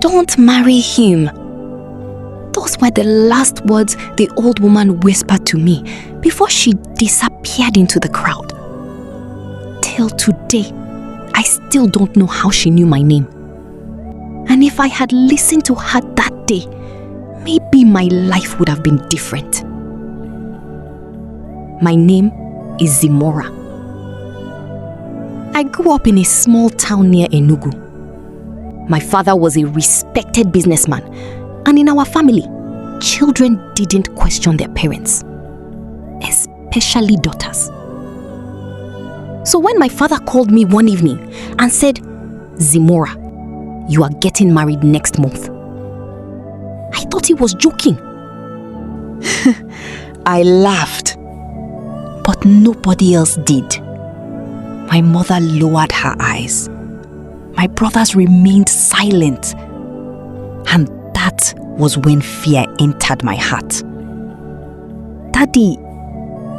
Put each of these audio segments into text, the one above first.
Don't marry him. Those were the last words the old woman whispered to me before she disappeared into the crowd. Till today, I still don't know how she knew my name. And if I had listened to her that day, maybe my life would have been different. My name is Zimora. I grew up in a small town near Enugu. My father was a respected businessman, and in our family, children didn't question their parents, especially daughters. So when my father called me one evening and said, "Zimora, you are getting married next month," I thought he was joking. I laughed, but nobody else did. My mother lowered her eyes. My brothers remained silent. And that was when fear entered my heart. "Daddy,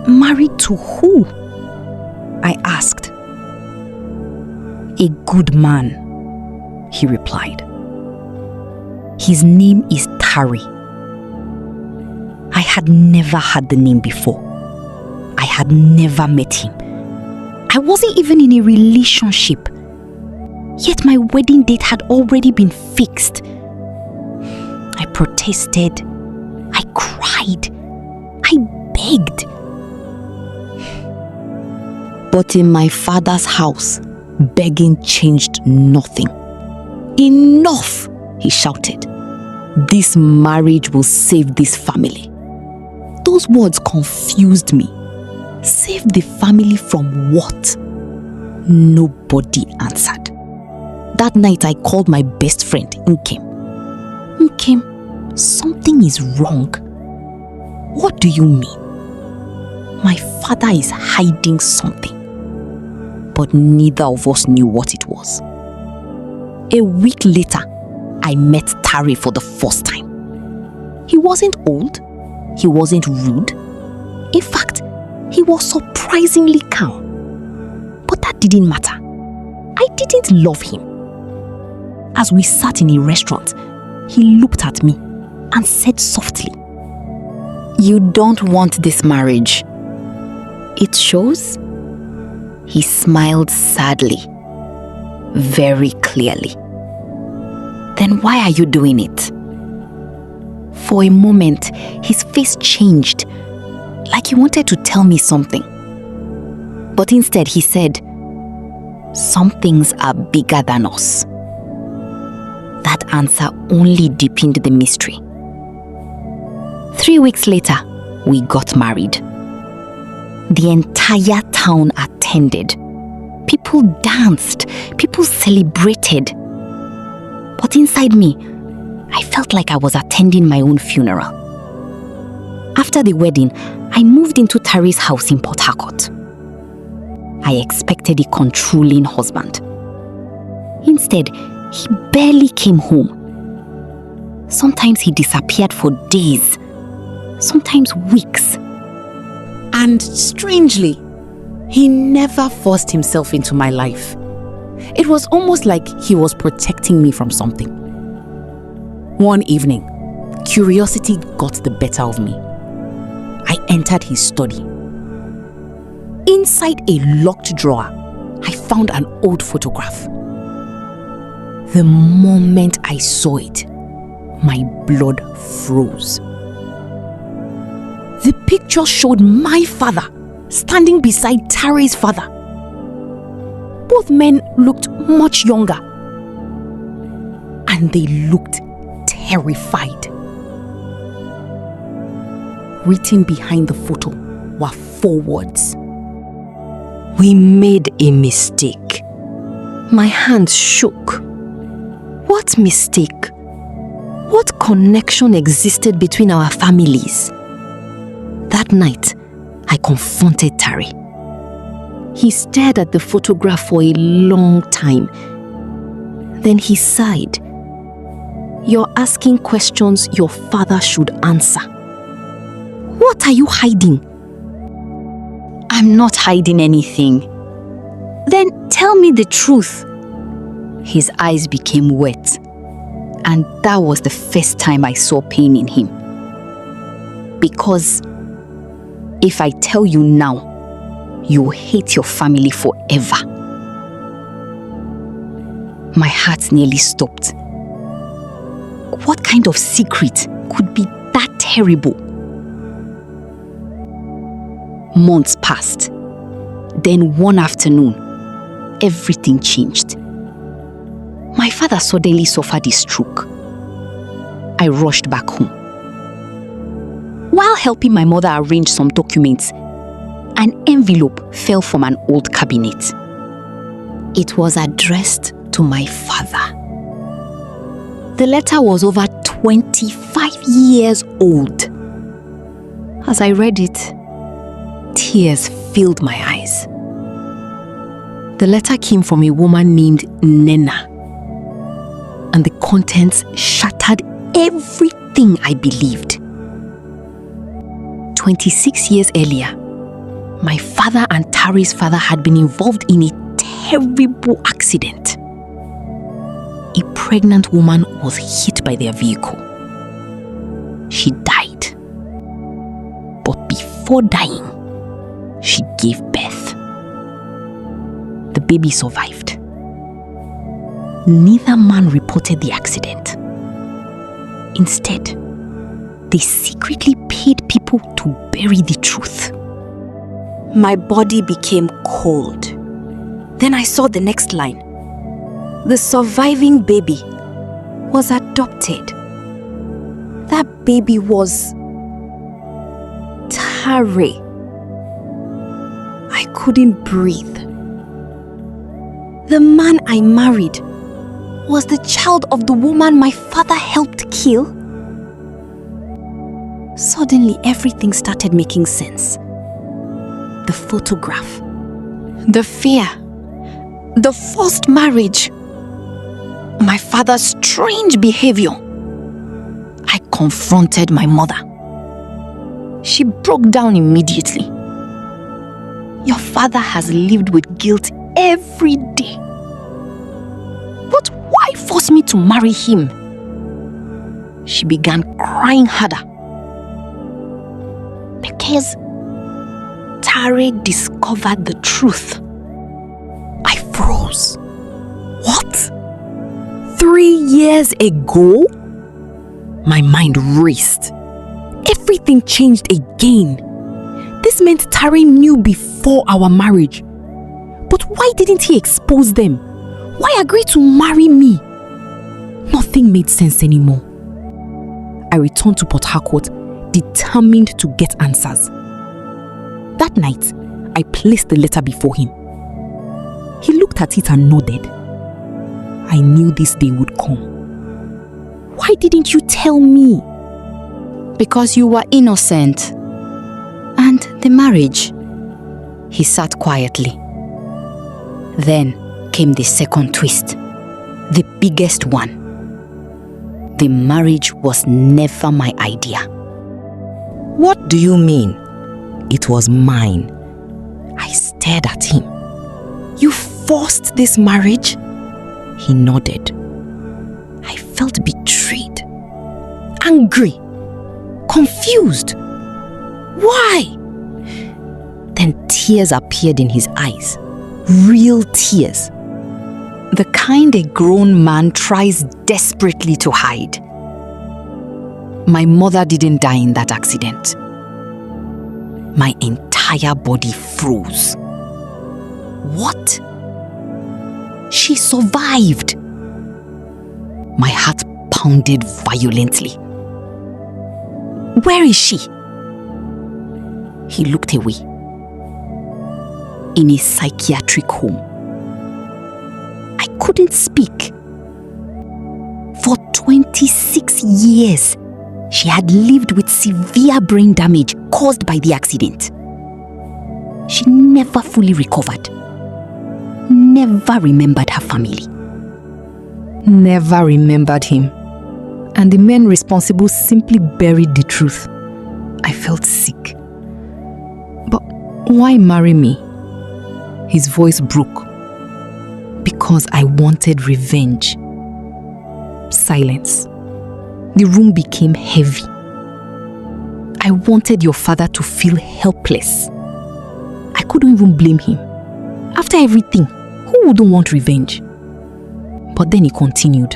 married to who?" I asked. "A good man," he replied. "His name is Tari." I had never heard the name before. I had never met him. I wasn't even in a relationship. Yet my wedding date had already been fixed. I protested. I cried. I begged. But in my father's house, begging changed nothing. "Enough!" he shouted. "This marriage will save this family." Those words confused me. Save the family from what? Nobody answered. That night I called my best friend, Nkem. "Nkem, something is wrong." "What do you mean?" "My father is hiding something." But neither of us knew what it was. A week later, I met Tari for the first time. He wasn't old. He wasn't rude. In fact, he was surprisingly calm. But that didn't matter. I didn't love him. As we sat in a restaurant, he looked at me and said softly, "You don't want this marriage." "It shows." He smiled sadly, very clearly. "Then why are you doing it?" For a moment, his face changed, like he wanted to tell me something. But instead he said, "Some things are bigger than us." That answer only deepened the mystery. 3 weeks later, we got married. The entire town attended. People danced, people celebrated. But inside me, I felt like I was attending my own funeral. After the wedding, I moved into Tari's house in Port Harcourt. I expected a controlling husband. Instead, he barely came home. Sometimes he disappeared for days, sometimes weeks. And strangely, he never forced himself into my life. It was almost like he was protecting me from something. One evening, curiosity got the better of me. I entered his study. Inside a locked drawer, I found an old photograph. The moment I saw it, my blood froze. The picture showed my father standing beside Tari's father. Both men looked much younger, and they looked terrified. Written behind the photo were 4 words. "We made a mistake." My hands shook. What mistake? What connection existed between our families? That night, I confronted Tari. He stared at the photograph for a long time. Then he sighed. "You're asking questions your father should answer. What are you hiding?" "I'm not hiding anything." "Then tell me the truth." His eyes became wet. And that was the first time I saw pain in him. Because if I tell you now, you will hate your family forever. My heart nearly stopped. What kind of secret could be that terrible? Months passed. Then one afternoon, everything changed. My father suddenly suffered a stroke. I rushed back home. While helping my mother arrange some documents, an envelope fell from an old cabinet. It was addressed to my father. The letter was over 25 years old. As I read it, tears filled my eyes. The letter came from a woman named Nena, and the contents shattered everything I believed. 26 years earlier, my father and Tari's father had been involved in a terrible accident. A pregnant woman was hit by their vehicle. She died. But before dying, she gave birth. The baby survived. Neither man reported the accident. Instead, they secretly paid people to bury the truth. My body became cold. Then I saw the next line. The surviving baby was adopted. That baby was Tare. I couldn't breathe. The man I married was the child of the woman my father helped kill. Suddenly, everything started making sense. The photograph, the fear, the forced marriage, my father's strange behavior. I confronted my mother. She broke down immediately. Your father has lived with guilt every day. But why force me to marry him? She began crying harder. Because Tare discovered the truth. I froze. What? 3 years ago? My mind raced. Everything changed again. This meant Tare knew before our marriage. But why didn't he expose them? Why agree to marry me? Nothing made sense anymore. I returned to Port Harcourt, determined to get answers. That night, I placed the letter before him. He looked at it and nodded. I knew this day would come. Why didn't you tell me? Because you were innocent. And the marriage. He sat quietly. Then came the second twist, the biggest one. The marriage was never my idea. What do you mean? It was mine. I stared at him. You forced this marriage? He nodded. I felt betrayed, angry, confused. Why? Then tears appeared in his eyes. Real tears. The kind a grown man tries desperately to hide. My mother didn't die in that accident. My entire body froze. What? She survived. My heart pounded violently. Where is she? He looked away. In a psychiatric home. I couldn't speak. For 26 years, she had lived with severe brain damage caused by the accident. She never fully recovered. Never remembered her family. Never remembered him. And the men responsible simply buried the truth. I felt sick. But why marry me? His voice broke. Because I wanted revenge. Silence. The room became heavy. I wanted your father to feel helpless. I couldn't even blame him. After everything, who wouldn't want revenge? But then he continued.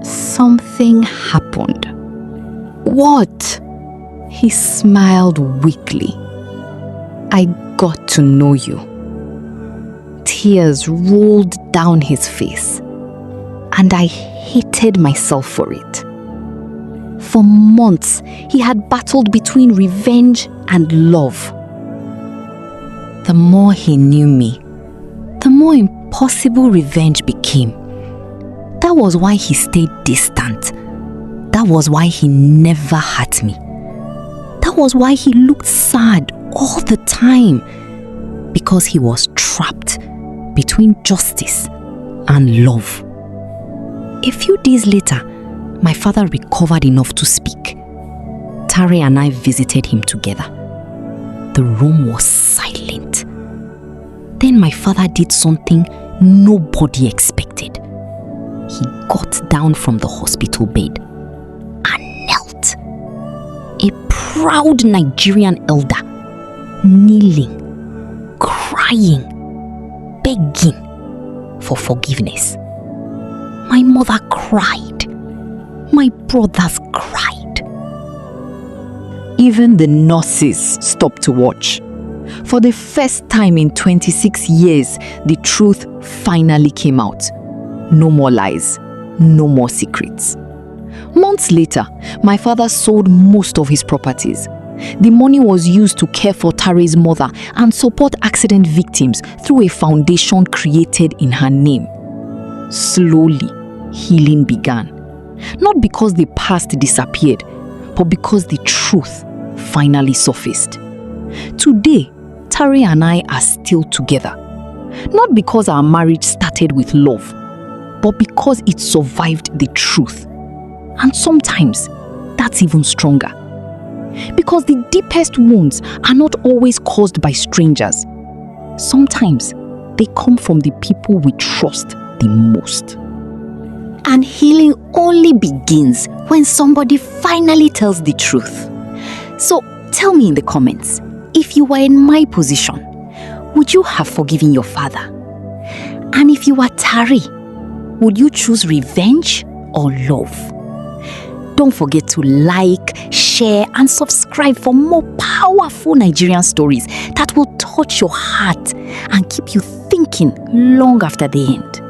Something happened. What? He smiled weakly. I got to know you. Tears rolled down his face, and I hated myself for it. For months, he had battled between revenge and love. The more he knew me, the more impossible revenge became. That was why he stayed distant. That was why he never hurt me. That was why he looked sad all the time. Because he was trapped between justice and love. A few days later, my father recovered enough to speak. Tari and I visited him together. The room was silent. Then my father did something nobody expected. He got down from the hospital bed and knelt. A proud Nigerian elder, kneeling, crying, begging for forgiveness. My mother cried. My brothers cried. Even the nurses stopped to watch. For the first time in 26 years, the truth finally came out. No more lies, no more secrets. Months later, my father sold most of his properties. The money was used to care for Tari's mother and support accident victims through a foundation created in her name. Slowly, healing began. Not because the past disappeared, but because the truth finally surfaced. Today, Tari and I are still together. Not because our marriage started with love, but because it survived the truth. And sometimes, that's even stronger. Because the deepest wounds are not always caused by strangers. Sometimes, they come from the people we trust the most. And healing only begins when somebody finally tells the truth. So tell me in the comments, if you were in my position, would you have forgiven your father? And if you were Tari, would you choose revenge or love? Don't forget to like, share, and subscribe for more powerful Nigerian stories that will touch your heart and keep you thinking long after the end.